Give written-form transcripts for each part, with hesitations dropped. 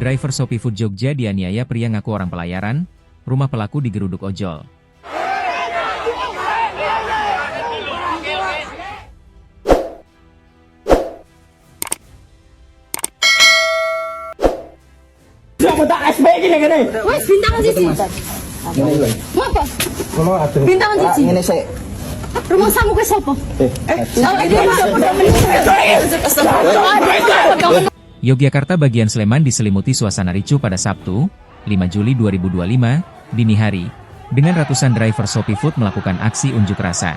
Driver Shopee Food Jogja dianiaya pria ngaku orang pelayaran, rumah pelaku digeruduk ojol. Wes bintangan sisi. Apa? Bintangan sisi. Ini saya. Rumah samu ke siapa? Yogyakarta bagian Sleman diselimuti suasana ricuh pada Sabtu, 5 Juli 2025, dini hari, dengan ratusan driver Shopee Food melakukan aksi unjuk rasa.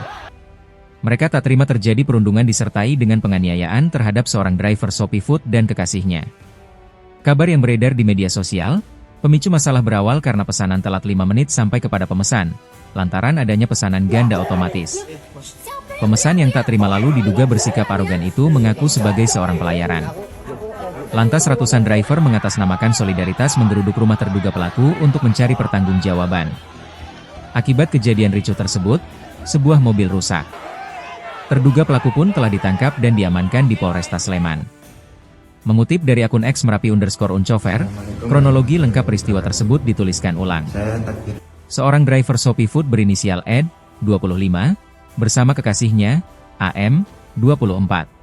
Mereka tak terima terjadi perundungan disertai dengan penganiayaan terhadap seorang driver Shopee Food dan kekasihnya. Kabar yang beredar di media sosial, pemicu masalah berawal karena pesanan telat 5 menit sampai kepada pemesan, lantaran adanya pesanan ganda otomatis. Pemesan yang tak terima lalu diduga bersikap arogan itu mengaku sebagai seorang pelayaran. Lantas ratusan driver mengatasnamakan solidaritas menggeruduk rumah terduga pelaku untuk mencari pertanggungjawaban. Akibat kejadian ricuh tersebut, sebuah mobil rusak. Terduga pelaku pun telah ditangkap dan diamankan di Polresta Sleman. Mengutip dari akun X Merapi_Uncover, kronologi lengkap peristiwa tersebut dituliskan ulang. Seorang driver Shopee Food berinisial Ed, 25, bersama kekasihnya, AM, 24.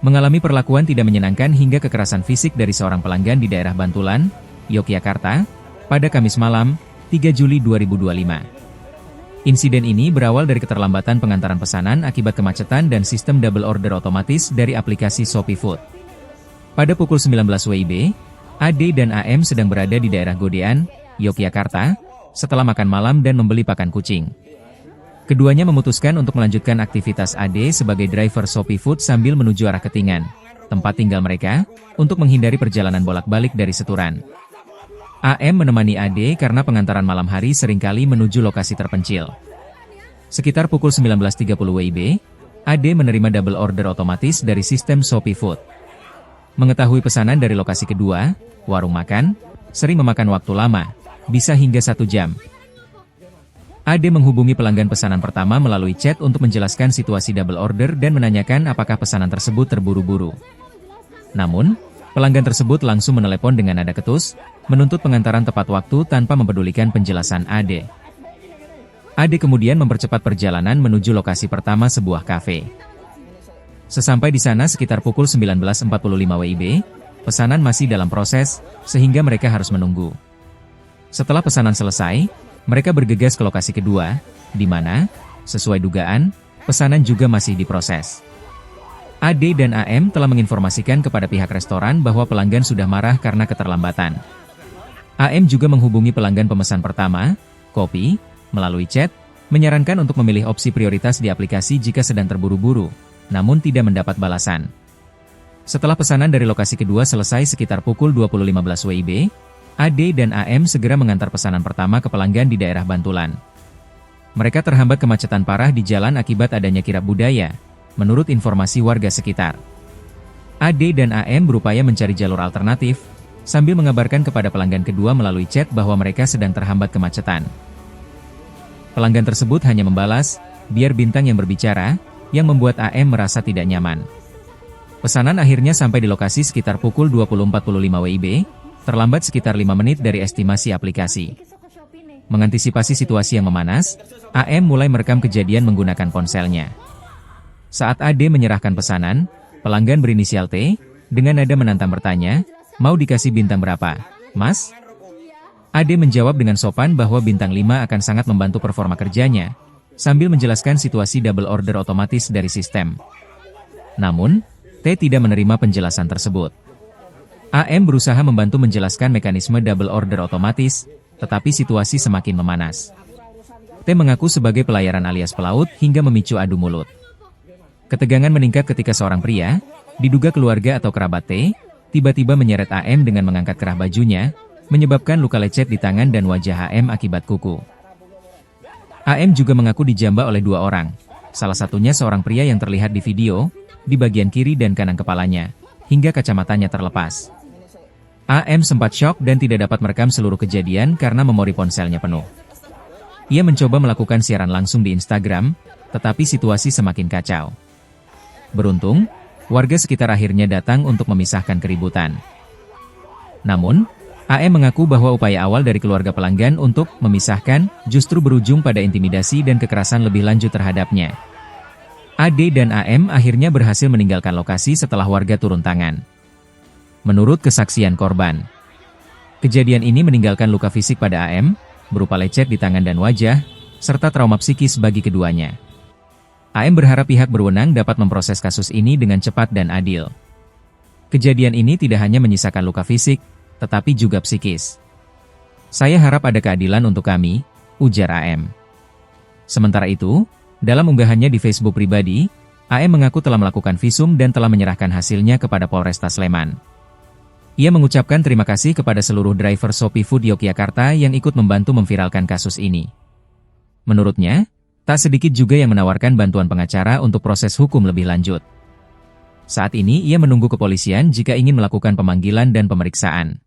Mengalami perlakuan tidak menyenangkan hingga kekerasan fisik dari seorang pelanggan di daerah Bantulan, Yogyakarta, pada Kamis malam, 3 Juli 2025. Insiden ini berawal dari keterlambatan pengantaran pesanan akibat kemacetan dan sistem double order otomatis dari aplikasi Shopee Food. Pada pukul 19 WIB, AD dan AM sedang berada di daerah Godean, Yogyakarta, setelah makan malam dan membeli pakan kucing. Keduanya memutuskan untuk melanjutkan aktivitas AD sebagai driver Shopee Food sambil menuju arah Ketingan, tempat tinggal mereka, untuk menghindari perjalanan bolak-balik dari Seturan. AM menemani AD karena pengantaran malam hari seringkali menuju lokasi terpencil. Sekitar pukul 19.30 WIB, AD menerima double order otomatis dari sistem Shopee Food. Mengetahui pesanan dari lokasi kedua, warung makan, sering memakan waktu lama, bisa hingga 1 jam. AD menghubungi pelanggan pesanan pertama melalui chat untuk menjelaskan situasi double order dan menanyakan apakah pesanan tersebut terburu-buru. Namun, pelanggan tersebut langsung menelepon dengan nada ketus, menuntut pengantaran tepat waktu tanpa mempedulikan penjelasan AD. AD kemudian mempercepat perjalanan menuju lokasi pertama, sebuah kafe. Sesampai di sana sekitar pukul 19.45 WIB, pesanan masih dalam proses, sehingga mereka harus menunggu. Setelah pesanan selesai, mereka bergegas ke lokasi kedua, di mana, sesuai dugaan, pesanan juga masih diproses. AD dan AM telah menginformasikan kepada pihak restoran bahwa pelanggan sudah marah karena keterlambatan. AM juga menghubungi pelanggan pemesan pertama, Kopi, melalui chat, menyarankan untuk memilih opsi prioritas di aplikasi jika sedang terburu-buru, namun tidak mendapat balasan. Setelah pesanan dari lokasi kedua selesai sekitar pukul 20.15 WIB, AD dan AM segera mengantar pesanan pertama ke pelanggan di daerah Bantulan. Mereka terhambat kemacetan parah di jalan akibat adanya kirab budaya, menurut informasi warga sekitar. AD dan AM berupaya mencari jalur alternatif, sambil mengabarkan kepada pelanggan kedua melalui chat bahwa mereka sedang terhambat kemacetan. Pelanggan tersebut hanya membalas, biar bintang yang berbicara, yang membuat AM merasa tidak nyaman. Pesanan akhirnya sampai di lokasi sekitar pukul 20.45 WIB, terlambat sekitar 5 menit dari estimasi aplikasi. Mengantisipasi situasi yang memanas, AM mulai merekam kejadian menggunakan ponselnya. Saat AD menyerahkan pesanan, pelanggan berinisial T, dengan nada menantang bertanya, "Mau dikasih bintang berapa, Mas?" AD menjawab dengan sopan bahwa bintang 5 akan sangat membantu performa kerjanya, sambil menjelaskan situasi double order otomatis dari sistem. Namun, T tidak menerima penjelasan tersebut. AM berusaha membantu menjelaskan mekanisme double order otomatis, tetapi situasi semakin memanas. T mengaku sebagai pelayaran alias pelaut hingga memicu adu mulut. Ketegangan meningkat ketika seorang pria, diduga keluarga atau kerabat T, tiba-tiba menyeret AM dengan mengangkat kerah bajunya, menyebabkan luka lecet di tangan dan wajah AM akibat kuku. AM juga mengaku dijamba oleh 2 orang, salah satunya seorang pria yang terlihat di video, di bagian kiri dan kanan kepalanya, hingga kacamatanya terlepas. AM sempat syok dan tidak dapat merekam seluruh kejadian karena memori ponselnya penuh. Ia mencoba melakukan siaran langsung di Instagram, tetapi situasi semakin kacau. Beruntung, warga sekitar akhirnya datang untuk memisahkan keributan. Namun, AM mengaku bahwa upaya awal dari keluarga pelanggan untuk memisahkan justru berujung pada intimidasi dan kekerasan lebih lanjut terhadapnya. AD dan AM akhirnya berhasil meninggalkan lokasi setelah warga turun tangan. Menurut kesaksian korban, kejadian ini meninggalkan luka fisik pada AM, berupa lecet di tangan dan wajah, serta trauma psikis bagi keduanya. AM berharap pihak berwenang dapat memproses kasus ini dengan cepat dan adil. Kejadian ini tidak hanya menyisakan luka fisik, tetapi juga psikis. Saya harap ada keadilan untuk kami, ujar AM. Sementara itu, dalam unggahannya di Facebook pribadi, AM mengaku telah melakukan visum dan telah menyerahkan hasilnya kepada Polresta Sleman. Ia mengucapkan terima kasih kepada seluruh driver Shopee Food Yogyakarta yang ikut membantu memviralkan kasus ini. Menurutnya, tak sedikit juga yang menawarkan bantuan pengacara untuk proses hukum lebih lanjut. Saat ini ia menunggu kepolisian jika ingin melakukan pemanggilan dan pemeriksaan.